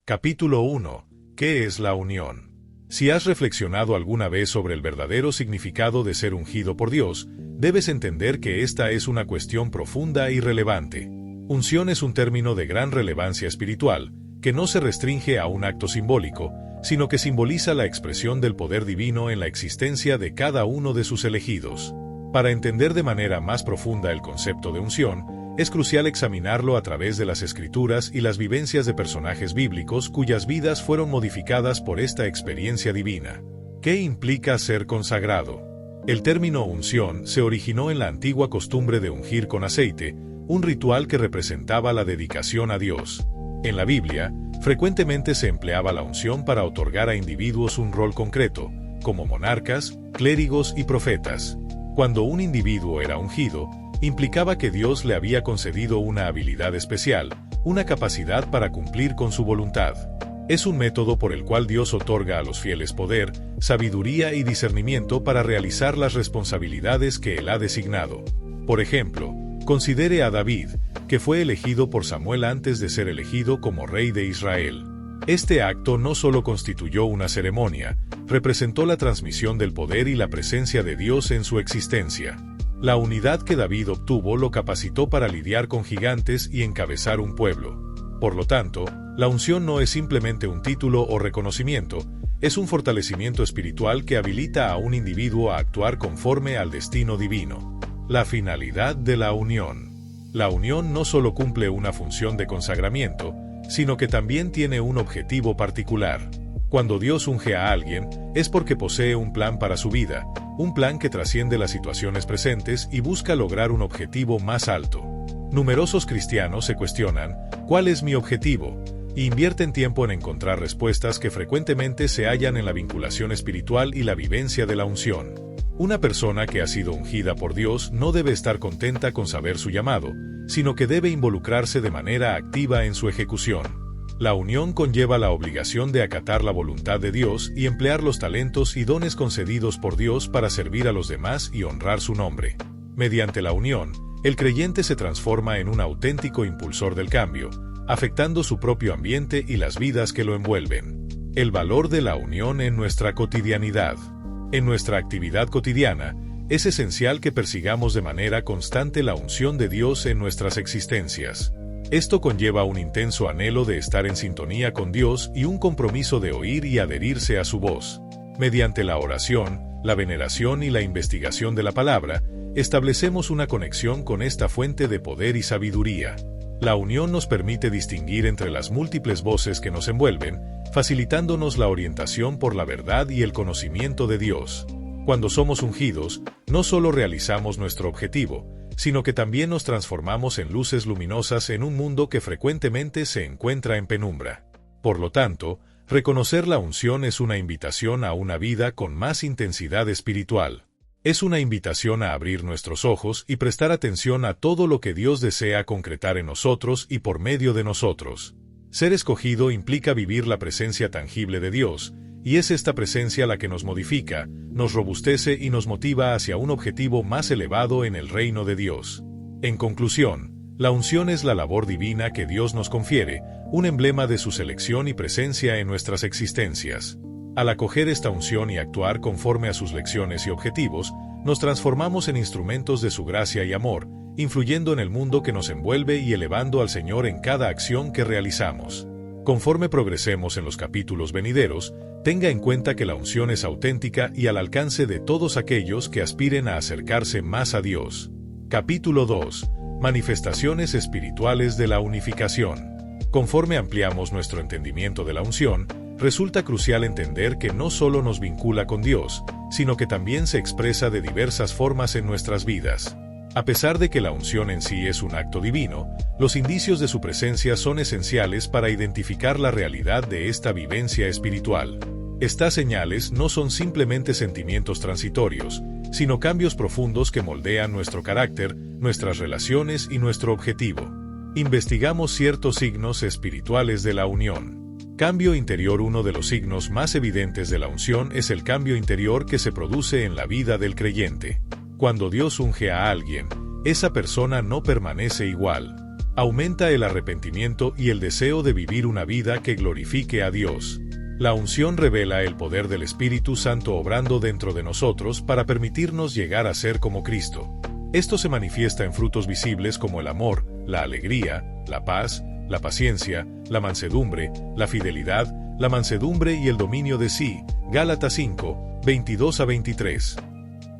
Capítulo 1. ¿Qué es la unión? Si has reflexionado alguna vez sobre el verdadero significado de ser ungido por Dios, debes entender que esta es una cuestión profunda y relevante. Unción es un término de gran relevancia espiritual, que no se restringe a un acto simbólico, sino que simboliza la expresión del poder divino en la existencia de cada uno de sus elegidos. Para entender de manera más profunda el concepto de unción, es crucial examinarlo a través de las Escrituras y las vivencias de personajes bíblicos cuyas vidas fueron modificadas por esta experiencia divina. ¿Qué implica ser consagrado? El término unción se originó en la antigua costumbre de ungir con aceite, un ritual que representaba la dedicación a Dios. En la Biblia, frecuentemente se empleaba la unción para otorgar a individuos un rol concreto, como monarcas, clérigos y profetas. Cuando un individuo era ungido, implicaba que Dios le había concedido una habilidad especial, una capacidad para cumplir con su voluntad. Es un método por el cual Dios otorga a los fieles poder, sabiduría y discernimiento para realizar las responsabilidades que Él ha designado. Por ejemplo, considere a David, que fue elegido por Samuel antes de ser elegido como rey de Israel. Este acto no solo constituyó una ceremonia, representó la transmisión del poder y la presencia de Dios en su existencia. La unidad que David obtuvo lo capacitó para lidiar con gigantes y encabezar un pueblo. Por lo tanto, la unción no es simplemente un título o reconocimiento, es un fortalecimiento espiritual que habilita a un individuo a actuar conforme al destino divino. La finalidad de la unión. La unión no solo cumple una función de consagramiento, sino que también tiene un objetivo particular. Cuando Dios unge a alguien, es porque posee un plan para su vida, un plan que trasciende las situaciones presentes y busca lograr un objetivo más alto. Numerosos cristianos se cuestionan, ¿cuál es mi objetivo? E invierten tiempo en encontrar respuestas que frecuentemente se hallan en la vinculación espiritual y la vivencia de la unción. Una persona que ha sido ungida por Dios no debe estar contenta con saber su llamado, sino que debe involucrarse de manera activa en su ejecución. La unión conlleva la obligación de acatar la voluntad de Dios y emplear los talentos y dones concedidos por Dios para servir a los demás y honrar su nombre. Mediante la unión, el creyente se transforma en un auténtico impulsor del cambio, afectando su propio ambiente y las vidas que lo envuelven. El valor de la unión en nuestra cotidianidad. En nuestra actividad cotidiana, es esencial que persigamos de manera constante la unción de Dios en nuestras existencias. Esto conlleva un intenso anhelo de estar en sintonía con Dios y un compromiso de oír y adherirse a su voz. Mediante la oración, la veneración y la investigación de la palabra, establecemos una conexión con esta fuente de poder y sabiduría. La unión nos permite distinguir entre las múltiples voces que nos envuelven, facilitándonos la orientación por la verdad y el conocimiento de Dios. Cuando somos ungidos, no solo realizamos nuestro objetivo, sino que también nos transformamos en luces luminosas en un mundo que frecuentemente se encuentra en penumbra. Por lo tanto, reconocer la unción es una invitación a una vida con más intensidad espiritual. Es una invitación a abrir nuestros ojos y prestar atención a todo lo que Dios desea concretar en nosotros y por medio de nosotros. Ser escogido implica vivir la presencia tangible de Dios, y es esta presencia la que nos modifica, nos robustece y nos motiva hacia un objetivo más elevado en el reino de Dios. En conclusión, la unción es la labor divina que Dios nos confiere, un emblema de su selección y presencia en nuestras existencias. Al acoger esta unción y actuar conforme a sus lecciones y objetivos, nos transformamos en instrumentos de su gracia y amor, influyendo en el mundo que nos envuelve y elevando al Señor en cada acción que realizamos. Conforme progresemos en los capítulos venideros, tenga en cuenta que la unción es auténtica y al alcance de todos aquellos que aspiren a acercarse más a Dios. Capítulo 2. Manifestaciones espirituales de la unificación. Conforme ampliamos nuestro entendimiento de la unción, resulta crucial entender que no solo nos vincula con Dios, sino que también se expresa de diversas formas en nuestras vidas. A pesar de que la unción en sí es un acto divino, los indicios de su presencia son esenciales para identificar la realidad de esta vivencia espiritual. Estas señales no son simplemente sentimientos transitorios, sino cambios profundos que moldean nuestro carácter, nuestras relaciones y nuestro objetivo. Investigamos ciertos signos espirituales de la unión. Cambio interior. Uno de los signos más evidentes de la unción es el cambio interior que se produce en la vida del creyente. Cuando Dios unge a alguien, esa persona no permanece igual. Aumenta el arrepentimiento y el deseo de vivir una vida que glorifique a Dios. La unción revela el poder del Espíritu Santo obrando dentro de nosotros para permitirnos llegar a ser como Cristo. Esto se manifiesta en frutos visibles como el amor, la alegría, la paz, la paciencia, la mansedumbre, la fidelidad, la mansedumbre y el dominio de sí. Gálatas 5, 22-23.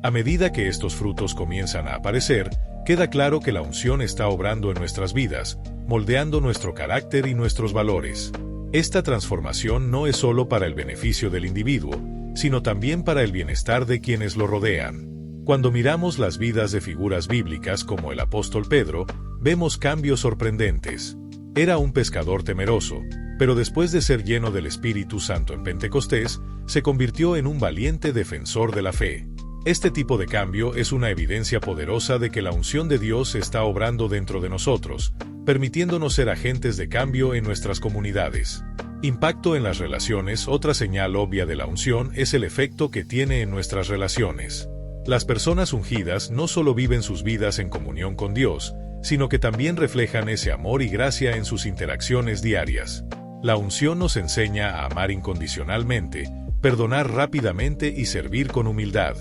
A medida que estos frutos comienzan a aparecer, queda claro que la unción está obrando en nuestras vidas, moldeando nuestro carácter y nuestros valores. Esta transformación no es solo para el beneficio del individuo, sino también para el bienestar de quienes lo rodean. Cuando miramos las vidas de figuras bíblicas como el apóstol Pedro, vemos cambios sorprendentes. Era un pescador temeroso, pero después de ser lleno del Espíritu Santo en Pentecostés, se convirtió en un valiente defensor de la fe. Este tipo de cambio es una evidencia poderosa de que la unción de Dios está obrando dentro de nosotros, permitiéndonos ser agentes de cambio en nuestras comunidades. Impacto en las relaciones. Otra señal obvia de la unción es el efecto que tiene en nuestras relaciones. Las personas ungidas no solo viven sus vidas en comunión con Dios, sino que también reflejan ese amor y gracia en sus interacciones diarias. La unción nos enseña a amar incondicionalmente, perdonar rápidamente y servir con humildad.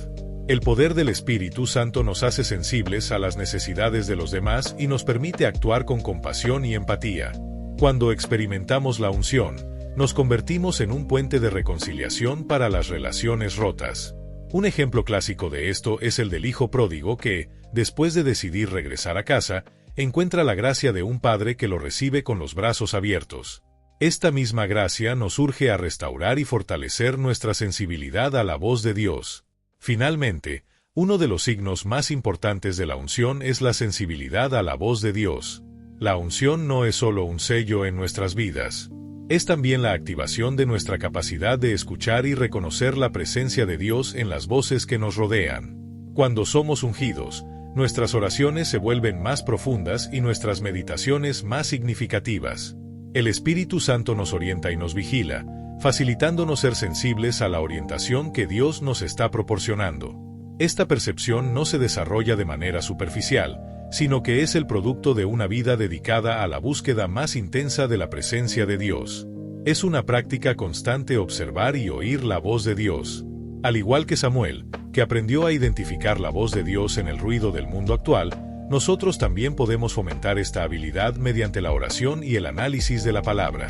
El poder del Espíritu Santo nos hace sensibles a las necesidades de los demás y nos permite actuar con compasión y empatía. Cuando experimentamos la unción, nos convertimos en un puente de reconciliación para las relaciones rotas. Un ejemplo clásico de esto es el del hijo pródigo que, después de decidir regresar a casa, encuentra la gracia de un padre que lo recibe con los brazos abiertos. Esta misma gracia nos urge a restaurar y fortalecer nuestra sensibilidad a la voz de Dios. Finalmente, uno de los signos más importantes de la unción es la sensibilidad a la voz de Dios. La unción no es solo un sello en nuestras vidas. Es también la activación de nuestra capacidad de escuchar y reconocer la presencia de Dios en las voces que nos rodean. Cuando somos ungidos, nuestras oraciones se vuelven más profundas y nuestras meditaciones más significativas. El Espíritu Santo nos orienta y nos vigila, facilitándonos ser sensibles a la orientación que Dios nos está proporcionando. Esta percepción no se desarrolla de manera superficial, sino que es el producto de una vida dedicada a la búsqueda más intensa de la presencia de Dios. Es una práctica constante observar y oír la voz de Dios. Al igual que Samuel, que aprendió a identificar la voz de Dios en el ruido del mundo actual, nosotros también podemos fomentar esta habilidad mediante la oración y el análisis de la palabra.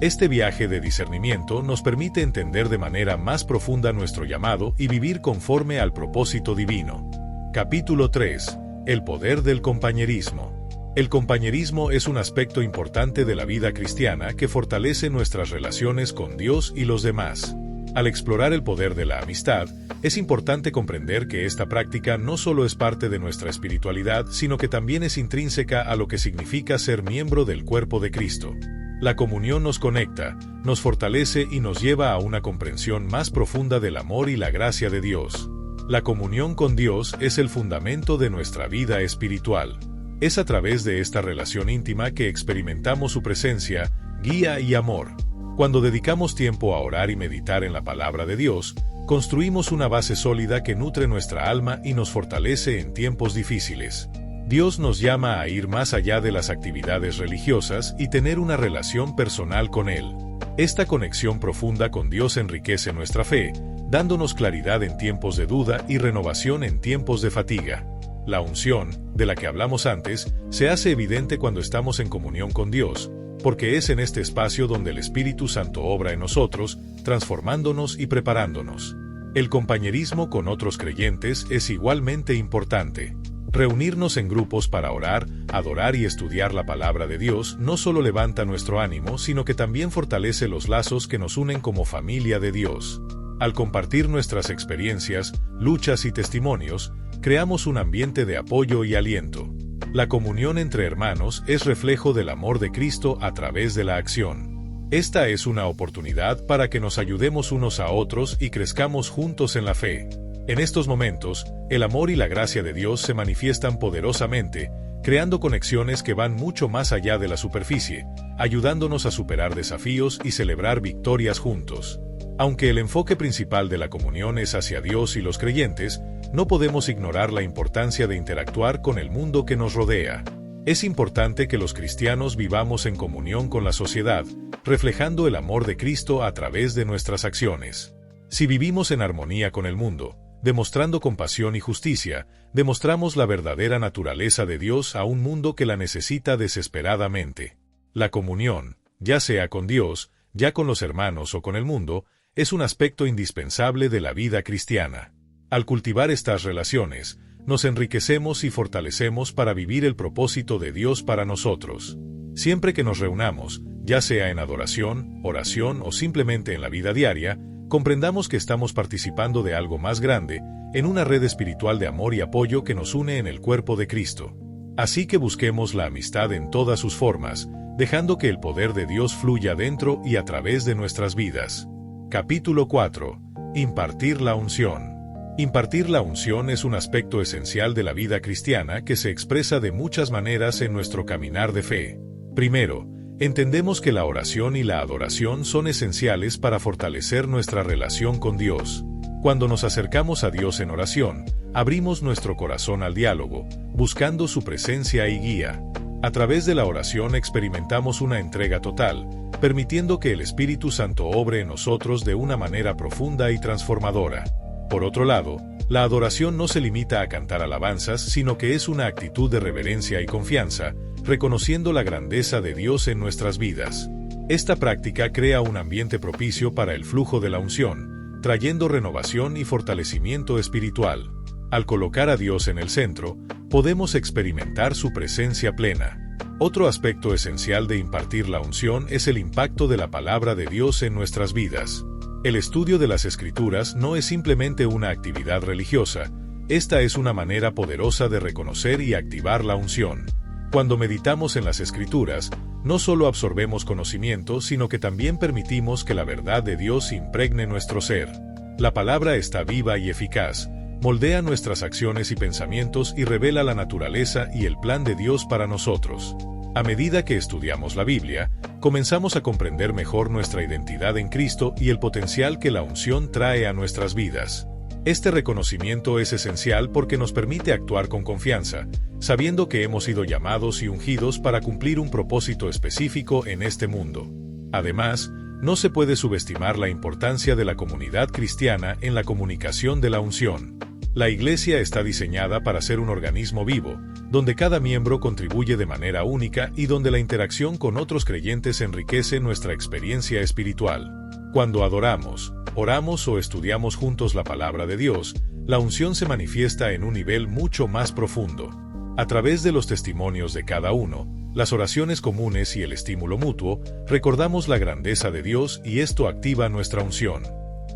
Este viaje de discernimiento nos permite entender de manera más profunda nuestro llamado y vivir conforme al propósito divino. Capítulo 3. El poder del compañerismo. El compañerismo es un aspecto importante de la vida cristiana que fortalece nuestras relaciones con Dios y los demás. Al explorar el poder de la amistad, es importante comprender que esta práctica no solo es parte de nuestra espiritualidad, sino que también es intrínseca a lo que significa ser miembro del cuerpo de Cristo. La comunión nos conecta, nos fortalece y nos lleva a una comprensión más profunda del amor y la gracia de Dios. La comunión con Dios es el fundamento de nuestra vida espiritual. Es a través de esta relación íntima que experimentamos su presencia, guía y amor. Cuando dedicamos tiempo a orar y meditar en la palabra de Dios, construimos una base sólida que nutre nuestra alma y nos fortalece en tiempos difíciles. Dios nos llama a ir más allá de las actividades religiosas y tener una relación personal con Él. Esta conexión profunda con Dios enriquece nuestra fe, dándonos claridad en tiempos de duda y renovación en tiempos de fatiga. La unción, de la que hablamos antes, se hace evidente cuando estamos en comunión con Dios, porque es en este espacio donde el Espíritu Santo obra en nosotros, transformándonos y preparándonos. El compañerismo con otros creyentes es igualmente importante. Reunirnos en grupos para orar, adorar y estudiar la palabra de Dios no solo levanta nuestro ánimo, sino que también fortalece los lazos que nos unen como familia de Dios. Al compartir nuestras experiencias, luchas y testimonios, creamos un ambiente de apoyo y aliento. La comunión entre hermanos es reflejo del amor de Cristo a través de la acción. Esta es una oportunidad para que nos ayudemos unos a otros y crezcamos juntos en la fe. En estos momentos, el amor y la gracia de Dios se manifiestan poderosamente, creando conexiones que van mucho más allá de la superficie, ayudándonos a superar desafíos y celebrar victorias juntos. Aunque el enfoque principal de la comunión es hacia Dios y los creyentes, no podemos ignorar la importancia de interactuar con el mundo que nos rodea. Es importante que los cristianos vivamos en comunión con la sociedad, reflejando el amor de Cristo a través de nuestras acciones. Si vivimos en armonía con el mundo, demostrando compasión y justicia, demostramos la verdadera naturaleza de Dios a un mundo que la necesita desesperadamente. La comunión, ya sea con Dios, ya con los hermanos o con el mundo, es un aspecto indispensable de la vida cristiana. Al cultivar estas relaciones, nos enriquecemos y fortalecemos para vivir el propósito de Dios para nosotros. Siempre que nos reunamos, ya sea en adoración, oración o simplemente en la vida diaria, comprendamos que estamos participando de algo más grande, en una red espiritual de amor y apoyo que nos une en el cuerpo de Cristo. Así que busquemos la amistad en todas sus formas, dejando que el poder de Dios fluya dentro y a través de nuestras vidas. Capítulo 4. Impartir la unción. Impartir la unción es un aspecto esencial de la vida cristiana que se expresa de muchas maneras en nuestro caminar de fe. Primero, entendemos que la oración y la adoración son esenciales para fortalecer nuestra relación con Dios. Cuando nos acercamos a Dios en oración, abrimos nuestro corazón al diálogo, buscando su presencia y guía. A través de la oración experimentamos una entrega total, permitiendo que el Espíritu Santo obre en nosotros de una manera profunda y transformadora. Por otro lado, la adoración no se limita a cantar alabanzas, sino que es una actitud de reverencia y confianza, reconociendo la grandeza de Dios en nuestras vidas. Esta práctica crea un ambiente propicio para el flujo de la unción, trayendo renovación y fortalecimiento espiritual. Al colocar a Dios en el centro, podemos experimentar su presencia plena. Otro aspecto esencial de impartir la unción es el impacto de la palabra de Dios en nuestras vidas. El estudio de las Escrituras no es simplemente una actividad religiosa, esta es una manera poderosa de reconocer y activar la unción. Cuando meditamos en las Escrituras, no solo absorbemos conocimiento, sino que también permitimos que la verdad de Dios impregne nuestro ser. La palabra está viva y eficaz, moldea nuestras acciones y pensamientos y revela la naturaleza y el plan de Dios para nosotros. A medida que estudiamos la Biblia, comenzamos a comprender mejor nuestra identidad en Cristo y el potencial que la unción trae a nuestras vidas. Este reconocimiento es esencial porque nos permite actuar con confianza, sabiendo que hemos sido llamados y ungidos para cumplir un propósito específico en este mundo. Además, no se puede subestimar la importancia de la comunidad cristiana en la comunicación de la unción. La Iglesia está diseñada para ser un organismo vivo, donde cada miembro contribuye de manera única y donde la interacción con otros creyentes enriquece nuestra experiencia espiritual. Cuando adoramos, oramos o estudiamos juntos la palabra de Dios, la unción se manifiesta en un nivel mucho más profundo. A través de los testimonios de cada uno, las oraciones comunes y el estímulo mutuo, recordamos la grandeza de Dios y esto activa nuestra unción.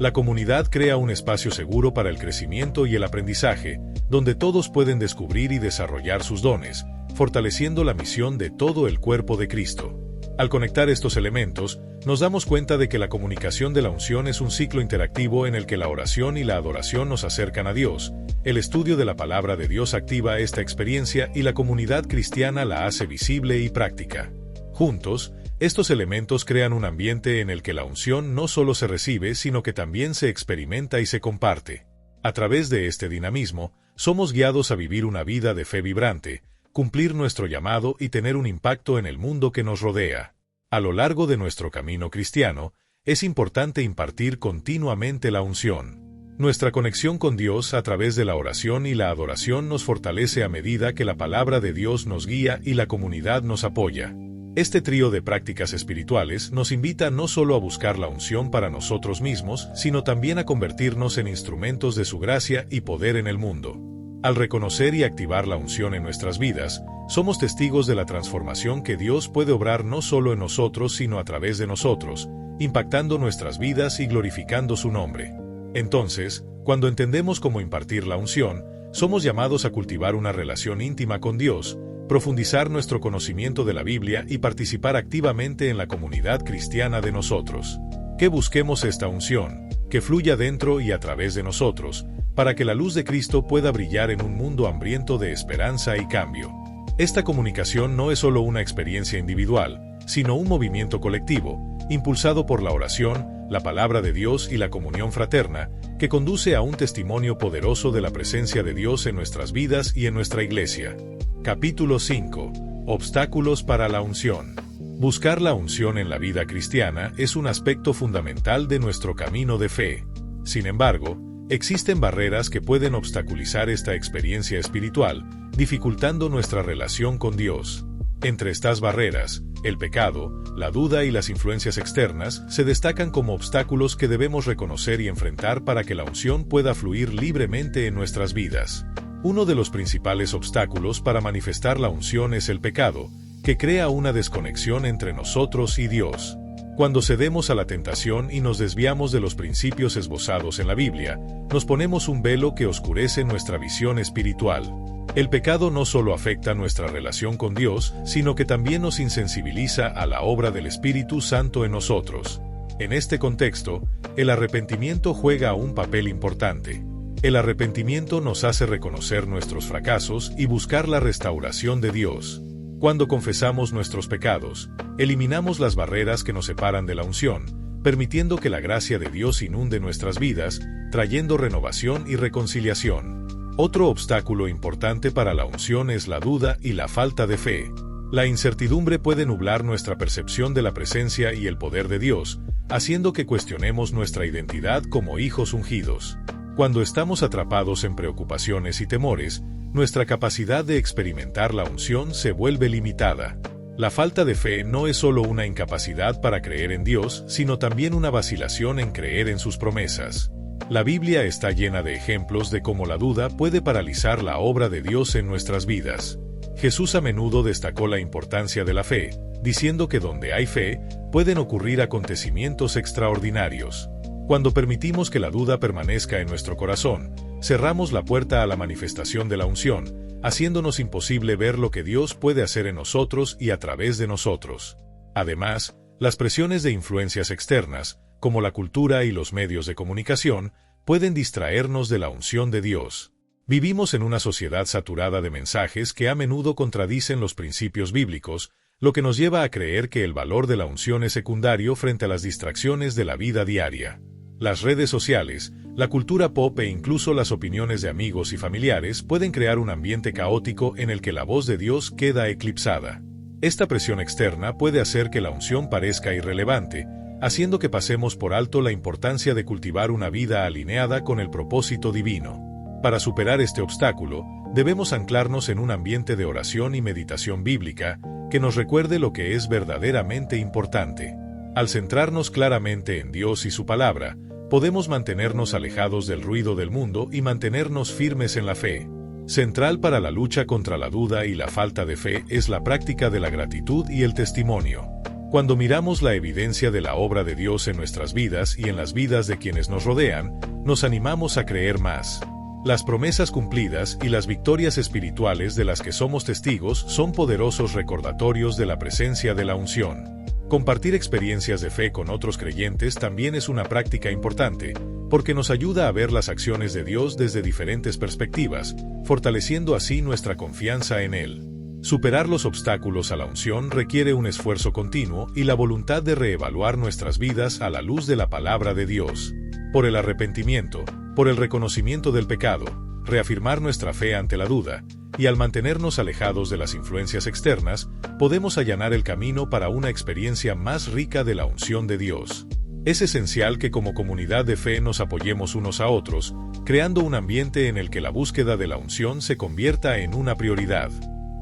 La comunidad crea un espacio seguro para el crecimiento y el aprendizaje, donde todos pueden descubrir y desarrollar sus dones, fortaleciendo la misión de todo el cuerpo de Cristo. Al conectar estos elementos, nos damos cuenta de que la comunicación de la unción es un ciclo interactivo en el que la oración y la adoración nos acercan a Dios, el estudio de la palabra de Dios activa esta experiencia y la comunidad cristiana la hace visible y práctica. Juntos, estos elementos crean un ambiente en el que la unción no solo se recibe, sino que también se experimenta y se comparte. A través de este dinamismo, somos guiados a vivir una vida de fe vibrante, cumplir nuestro llamado y tener un impacto en el mundo que nos rodea. A lo largo de nuestro camino cristiano, es importante impartir continuamente la unción. Nuestra conexión con Dios a través de la oración y la adoración nos fortalece a medida que la palabra de Dios nos guía y la comunidad nos apoya. Este trío de prácticas espirituales nos invita no solo a buscar la unción para nosotros mismos, sino también a convertirnos en instrumentos de su gracia y poder en el mundo. Al reconocer y activar la unción en nuestras vidas, somos testigos de la transformación que Dios puede obrar no solo en nosotros, sino a través de nosotros, impactando nuestras vidas y glorificando su nombre. Entonces, cuando entendemos cómo impartir la unción, somos llamados a cultivar una relación íntima con Dios, profundizar nuestro conocimiento de la Biblia y participar activamente en la comunidad cristiana de nosotros. Que busquemos esta unción, que fluya dentro y a través de nosotros, para que la luz de Cristo pueda brillar en un mundo hambriento de esperanza y cambio. Esta comunicación no es solo una experiencia individual, sino un movimiento colectivo, impulsado por la oración, la palabra de Dios y la comunión fraterna, que conduce a un testimonio poderoso de la presencia de Dios en nuestras vidas y en nuestra iglesia. Capítulo 5. Obstáculos para la unción. Buscar la unción en la vida cristiana es un aspecto fundamental de nuestro camino de fe. Sin embargo, existen barreras que pueden obstaculizar esta experiencia espiritual, dificultando nuestra relación con Dios. Entre estas barreras, el pecado, la duda y las influencias externas se destacan como obstáculos que debemos reconocer y enfrentar para que la unción pueda fluir libremente en nuestras vidas. Uno de los principales obstáculos para manifestar la unción es el pecado, que crea una desconexión entre nosotros y Dios. Cuando cedemos a la tentación y nos desviamos de los principios esbozados en la Biblia, nos ponemos un velo que oscurece nuestra visión espiritual. El pecado no solo afecta nuestra relación con Dios, sino que también nos insensibiliza a la obra del Espíritu Santo en nosotros. En este contexto, el arrepentimiento juega un papel importante. El arrepentimiento nos hace reconocer nuestros fracasos y buscar la restauración de Dios. Cuando confesamos nuestros pecados, eliminamos las barreras que nos separan de la unción, permitiendo que la gracia de Dios inunde nuestras vidas, trayendo renovación y reconciliación. Otro obstáculo importante para la unción es la duda y la falta de fe. La incertidumbre puede nublar nuestra percepción de la presencia y el poder de Dios, haciendo que cuestionemos nuestra identidad como hijos ungidos. Cuando estamos atrapados en preocupaciones y temores, nuestra capacidad de experimentar la unción se vuelve limitada. La falta de fe no es solo una incapacidad para creer en Dios, sino también una vacilación en creer en sus promesas. La Biblia está llena de ejemplos de cómo la duda puede paralizar la obra de Dios en nuestras vidas. Jesús a menudo destacó la importancia de la fe, diciendo que donde hay fe, pueden ocurrir acontecimientos extraordinarios. Cuando permitimos que la duda permanezca en nuestro corazón, cerramos la puerta a la manifestación de la unción, haciéndonos imposible ver lo que Dios puede hacer en nosotros y a través de nosotros. Además, las presiones de influencias externas, como la cultura y los medios de comunicación, pueden distraernos de la unción de Dios. Vivimos en una sociedad saturada de mensajes que a menudo contradicen los principios bíblicos, lo que nos lleva a creer que el valor de la unción es secundario frente a las distracciones de la vida diaria. Las redes sociales, la cultura pop e incluso las opiniones de amigos y familiares pueden crear un ambiente caótico en el que la voz de Dios queda eclipsada. Esta presión externa puede hacer que la unción parezca irrelevante, haciendo que pasemos por alto la importancia de cultivar una vida alineada con el propósito divino. Para superar este obstáculo, debemos anclarnos en un ambiente de oración y meditación bíblica que nos recuerde lo que es verdaderamente importante. Al centrarnos claramente en Dios y su palabra, podemos mantenernos alejados del ruido del mundo y mantenernos firmes en la fe. Central para la lucha contra la duda y la falta de fe es la práctica de la gratitud y el testimonio. Cuando miramos la evidencia de la obra de Dios en nuestras vidas y en las vidas de quienes nos rodean, nos animamos a creer más. Las promesas cumplidas y las victorias espirituales de las que somos testigos son poderosos recordatorios de la presencia de la unción. Compartir experiencias de fe con otros creyentes también es una práctica importante, porque nos ayuda a ver las acciones de Dios desde diferentes perspectivas, fortaleciendo así nuestra confianza en Él. Superar los obstáculos a la unción requiere un esfuerzo continuo y la voluntad de reevaluar nuestras vidas a la luz de la palabra de Dios. Por el arrepentimiento, por el reconocimiento del pecado, reafirmar nuestra fe ante la duda, y al mantenernos alejados de las influencias externas, podemos allanar el camino para una experiencia más rica de la unción de Dios. Es esencial que como comunidad de fe nos apoyemos unos a otros, creando un ambiente en el que la búsqueda de la unción se convierta en una prioridad.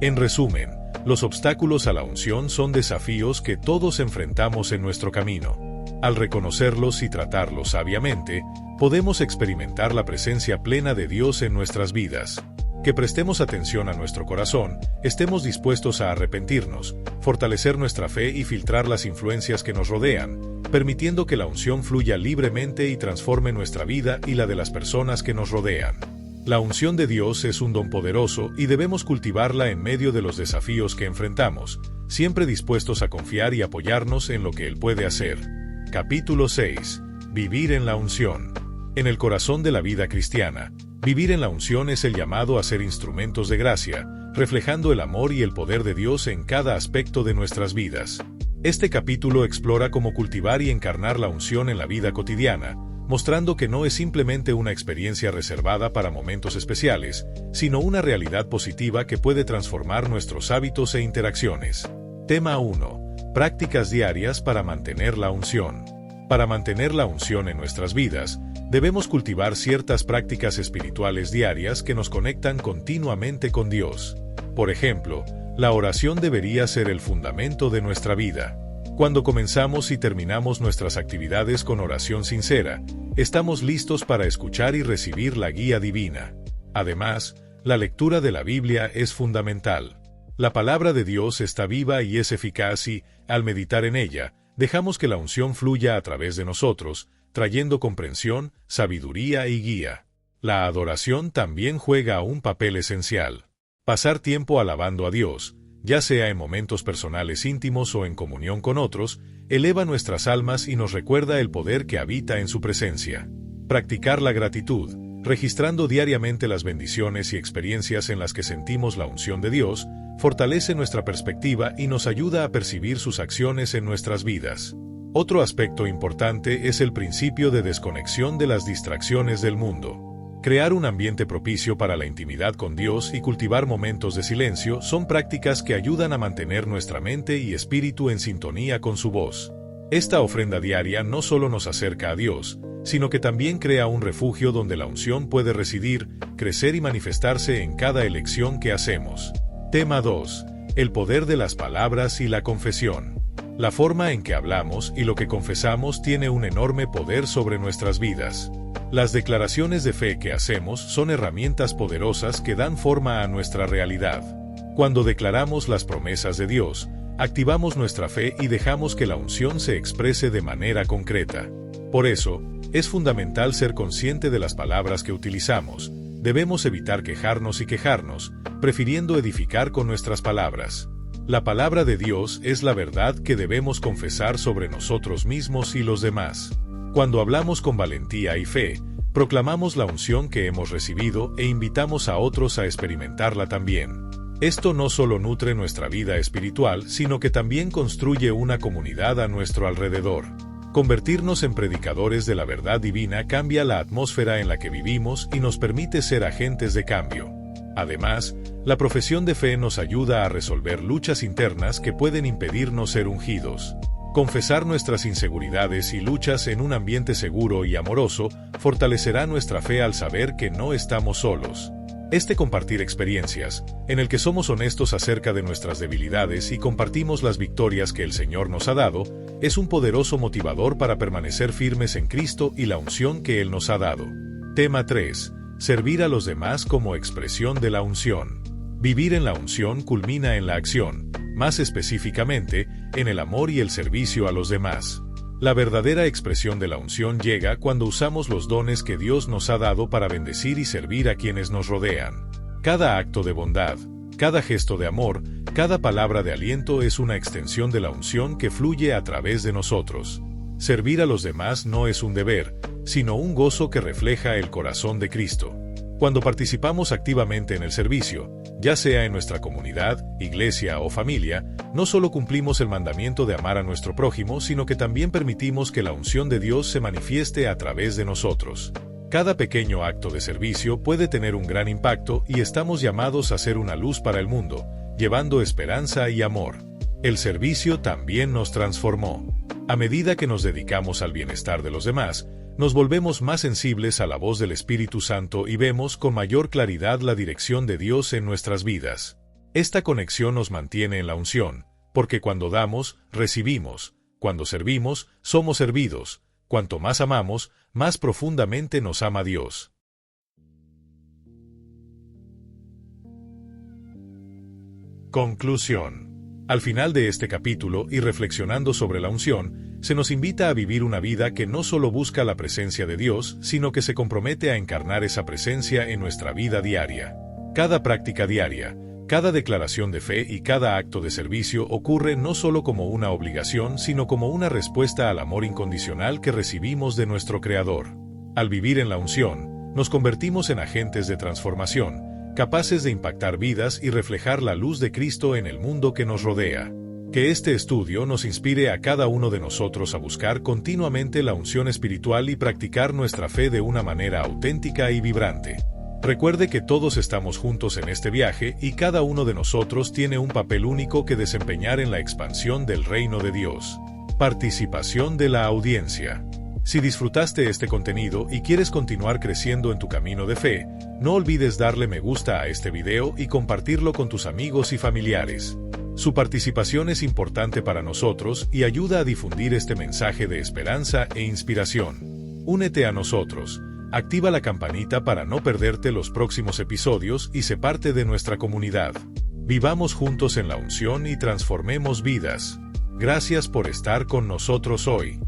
En resumen, los obstáculos a la unción son desafíos que todos enfrentamos en nuestro camino. Al reconocerlos y tratarlos sabiamente, podemos experimentar la presencia plena de Dios en nuestras vidas. Que prestemos atención a nuestro corazón, estemos dispuestos a arrepentirnos, fortalecer nuestra fe y filtrar las influencias que nos rodean, permitiendo que la unción fluya libremente y transforme nuestra vida y la de las personas que nos rodean. La unción de Dios es un don poderoso y debemos cultivarla en medio de los desafíos que enfrentamos, siempre dispuestos a confiar y apoyarnos en lo que Él puede hacer. Capítulo 6. Vivir en la unción. En el corazón de la vida cristiana, vivir en la unción es el llamado a ser instrumentos de gracia, reflejando el amor y el poder de Dios en cada aspecto de nuestras vidas. Este capítulo explora cómo cultivar y encarnar la unción en la vida cotidiana, mostrando que no es simplemente una experiencia reservada para momentos especiales, sino una realidad positiva que puede transformar nuestros hábitos e interacciones. Tema 1. Prácticas diarias para mantener la unción. Para mantener la unción en nuestras vidas, debemos cultivar ciertas prácticas espirituales diarias que nos conectan continuamente con Dios. Por ejemplo, la oración debería ser el fundamento de nuestra vida. Cuando comenzamos y terminamos nuestras actividades con oración sincera, estamos listos para escuchar y recibir la guía divina. Además, la lectura de la Biblia es fundamental. La palabra de Dios está viva y es eficaz y, al meditar en ella, dejamos que la unción fluya a través de nosotros, trayendo comprensión, sabiduría y guía. La adoración también juega un papel esencial. Pasar tiempo alabando a Dios, ya sea en momentos personales íntimos o en comunión con otros, eleva nuestras almas y nos recuerda el poder que habita en su presencia. Practicar la gratitud, registrando diariamente las bendiciones y experiencias en las que sentimos la unción de Dios, fortalece nuestra perspectiva y nos ayuda a percibir sus acciones en nuestras vidas. Otro aspecto importante es el principio de desconexión de las distracciones del mundo. Crear un ambiente propicio para la intimidad con Dios y cultivar momentos de silencio son prácticas que ayudan a mantener nuestra mente y espíritu en sintonía con su voz. Esta ofrenda diaria no solo nos acerca a Dios, sino que también crea un refugio donde la unción puede residir, crecer y manifestarse en cada elección que hacemos. Tema 2. El poder de las palabras y la confesión. La forma en que hablamos y lo que confesamos tiene un enorme poder sobre nuestras vidas. Las declaraciones de fe que hacemos son herramientas poderosas que dan forma a nuestra realidad. Cuando declaramos las promesas de Dios, activamos nuestra fe y dejamos que la unción se exprese de manera concreta. Por eso, es fundamental ser consciente de las palabras que utilizamos. Debemos evitar quejarnos y quejarnos, prefiriendo edificar con nuestras palabras. La palabra de Dios es la verdad que debemos confesar sobre nosotros mismos y los demás. Cuando hablamos con valentía y fe, proclamamos la unción que hemos recibido e invitamos a otros a experimentarla también. Esto no solo nutre nuestra vida espiritual, sino que también construye una comunidad a nuestro alrededor. Convertirnos en predicadores de la verdad divina cambia la atmósfera en la que vivimos y nos permite ser agentes de cambio. Además, la profesión de fe nos ayuda a resolver luchas internas que pueden impedirnos ser ungidos. Confesar nuestras inseguridades y luchas en un ambiente seguro y amoroso fortalecerá nuestra fe al saber que no estamos solos. Este compartir experiencias, en el que somos honestos acerca de nuestras debilidades y compartimos las victorias que el Señor nos ha dado, es un poderoso motivador para permanecer firmes en Cristo y la unción que Él nos ha dado. Tema 3. Servir a los demás como expresión de la unción. Vivir en la unción culmina en la acción, más específicamente, en el amor y el servicio a los demás. La verdadera expresión de la unción llega cuando usamos los dones que Dios nos ha dado para bendecir y servir a quienes nos rodean. Cada acto de bondad, cada gesto de amor, cada palabra de aliento es una extensión de la unción que fluye a través de nosotros. Servir a los demás no es un deber, sino un gozo que refleja el corazón de Cristo. Cuando participamos activamente en el servicio, ya sea en nuestra comunidad, iglesia o familia, no solo cumplimos el mandamiento de amar a nuestro prójimo, sino que también permitimos que la unción de Dios se manifieste a través de nosotros. Cada pequeño acto de servicio puede tener un gran impacto y estamos llamados a ser una luz para el mundo, llevando esperanza y amor. El servicio también nos transformó. A medida que nos dedicamos al bienestar de los demás, nos volvemos más sensibles a la voz del Espíritu Santo y vemos con mayor claridad la dirección de Dios en nuestras vidas. Esta conexión nos mantiene en la unción, porque cuando damos, recibimos; cuando servimos, somos servidos; cuanto más amamos, más profundamente nos ama Dios. Conclusión. Al final de este capítulo y reflexionando sobre la unción, se nos invita a vivir una vida que no solo busca la presencia de Dios, sino que se compromete a encarnar esa presencia en nuestra vida diaria. Cada práctica diaria, cada declaración de fe y cada acto de servicio ocurre no solo como una obligación, sino como una respuesta al amor incondicional que recibimos de nuestro Creador. Al vivir en la unción, nos convertimos en agentes de transformación, capaces de impactar vidas y reflejar la luz de Cristo en el mundo que nos rodea. Que este estudio nos inspire a cada uno de nosotros a buscar continuamente la unción espiritual y practicar nuestra fe de una manera auténtica y vibrante. Recuerde que todos estamos juntos en este viaje y cada uno de nosotros tiene un papel único que desempeñar en la expansión del reino de Dios. Participación de la audiencia. Si disfrutaste este contenido y quieres continuar creciendo en tu camino de fe, no olvides darle me gusta a este video y compartirlo con tus amigos y familiares. Su participación es importante para nosotros y ayuda a difundir este mensaje de esperanza e inspiración. Únete a nosotros, activa la campanita para no perderte los próximos episodios y sé parte de nuestra comunidad. Vivamos juntos en la unción y transformemos vidas. Gracias por estar con nosotros hoy.